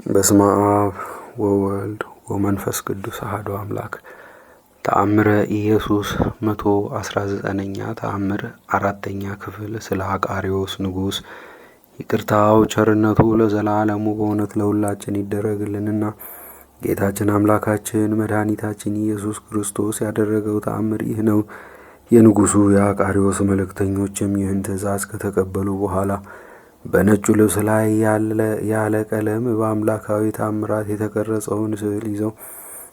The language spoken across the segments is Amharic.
በስመ አብ ወወልድ ወመንፈስ ቅዱስ አሐዱ አምላክ። ተአምረ ኢየሱስ 119ኛ ተአምር አራተኛ ክፍል። ስለ አቃርዮስ ንጉሥ ይቅርታው ቸርነቱ ለዘላለሙ በእውነት ለሁላችን ይደረግልንና ጌታችን አምላካችን መድኃኒታችን ኢየሱስ ክርስቶስ ያደረገው ተአምር ይህ ነው። የንጉሡ የአቃርዮስ መልእክተኞችም ይህን ትእዛዝ ከተቀበሉ በኋላ በነጩ ልብስ ላይ ያለ ቀለም በአምላካዊ ታምራት የተቀረጸውን ስዕል ይዘው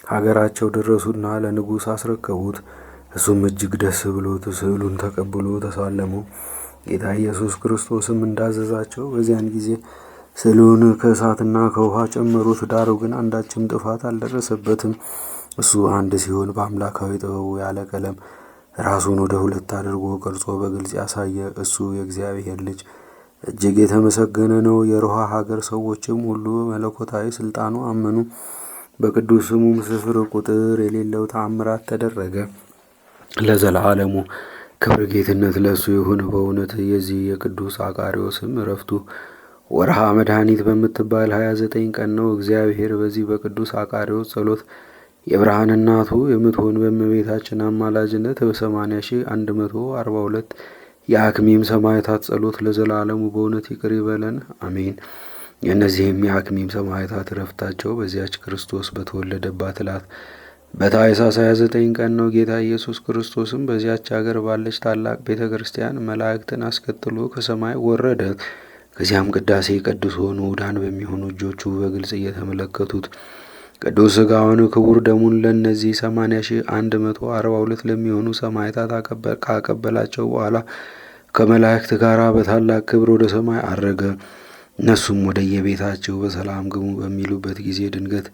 ሀገራቸው ደረሱና ለንጉሥ አስረከቡት። እሱም እጅግ ደስ ብሎት ስዕሉን ተቀብሎ ተሳለመው። ጌታ ኢየሱስ ክርስቶስም እንዳዘዛቸው በዚያን ጊዜ ስዕሉን ከእሳትና ከውሃ ጨመሩት። ዳሩ ግን አንዳችም ጥፋት አልደረሰበትም። እሱ አንድ ሲሆን በአምላካዊ ጥበቡ ያለ ቀለም ራሱን ወደ ሁለት አድርጎ ቀርጾ በግልጽ ያሳየ እሱ የእግዚአብሔር ልጅ እጅግ የተመሰገነ ነው። የሮሃ ሀገር ሰዎችም ሁሉ መለኮታዊ ስልጣኑ አመኑ። በቅዱስ ስሙም ስፍር ቁጥር የሌለው ተአምራት ተደረገ። ለዘላለሙ ክብር ጌትነት ለእሱ ይሁን በእውነት። የዚህ የቅዱስ አቃርዮስም እረፍቱ ወርሃ መድኃኒት በምትባል 29 ቀን ነው። እግዚአብሔር በዚህ በቅዱስ አቃርዮስ ጸሎት የብርሃን እናቱ የምትሆን በእመቤታችን አማላጅነት በ80,142 የአክሚም ሰማዕታት ጸሎት ለዘላለሙ በእውነት ይቅር ይበለን አሜን። የእነዚህም የአክሚም ሰማዕታት እረፍታቸው በዚያች ክርስቶስ በተወለደባት ዕለት በታኅሳስ 29 ቀን ነው። ጌታ ኢየሱስ ክርስቶስም በዚያች አገር ባለች ታላቅ ቤተ ክርስቲያን መላእክትን አስከትሎ ከሰማይ ወረደ። ከዚያም ቅዳሴ ቀድሶ ንዑዳን በሚሆኑ እጆቹ በግልጽ እየተመለከቱት ቅዱስ ሥጋውን ክቡር ደሙን ለእነዚህ 80,142 ለሚሆኑ ሰማዕታት ካቀበላቸው በኋላ ከመላእክት ጋር በታላቅ ክብር ወደ ሰማይ አረገ። እነሱም ወደ የቤታቸው በሰላም ግቡ በሚሉበት ጊዜ ድንገት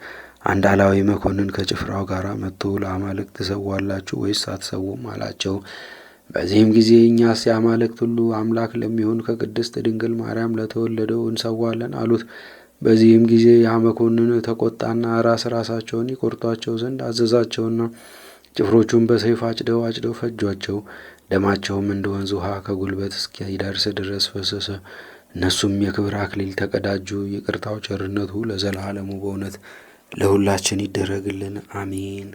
አንድ አላዊ መኮንን ከጭፍራው ጋር መጥቶ ለአማልክት ትሰዋላችሁ ወይስ አትሰውም አላቸው። በዚህም ጊዜ እኛስ የአማልክት ሁሉ አምላክ ለሚሆን ከቅድስት ድንግል ማርያም ለተወለደው እንሰዋለን አሉት። በዚህም ጊዜ ያ መኮንን ተቆጣና ራሳቸውን ይቆርጧቸው ዘንድ አዘዛቸውና ጭፍሮቹን በሰይፍ አጭደው ፈጇቸው። ደማቸውም እንደ ወንዝ ውሃ ከጉልበት እስኪደርስ ድረስ ፈሰሰ። እነሱም የክብር አክሊል ተቀዳጁ። ይቅርታው ቸርነቱ ለዘላለሙ በእውነት ለሁላችን ይደረግልን አሜን።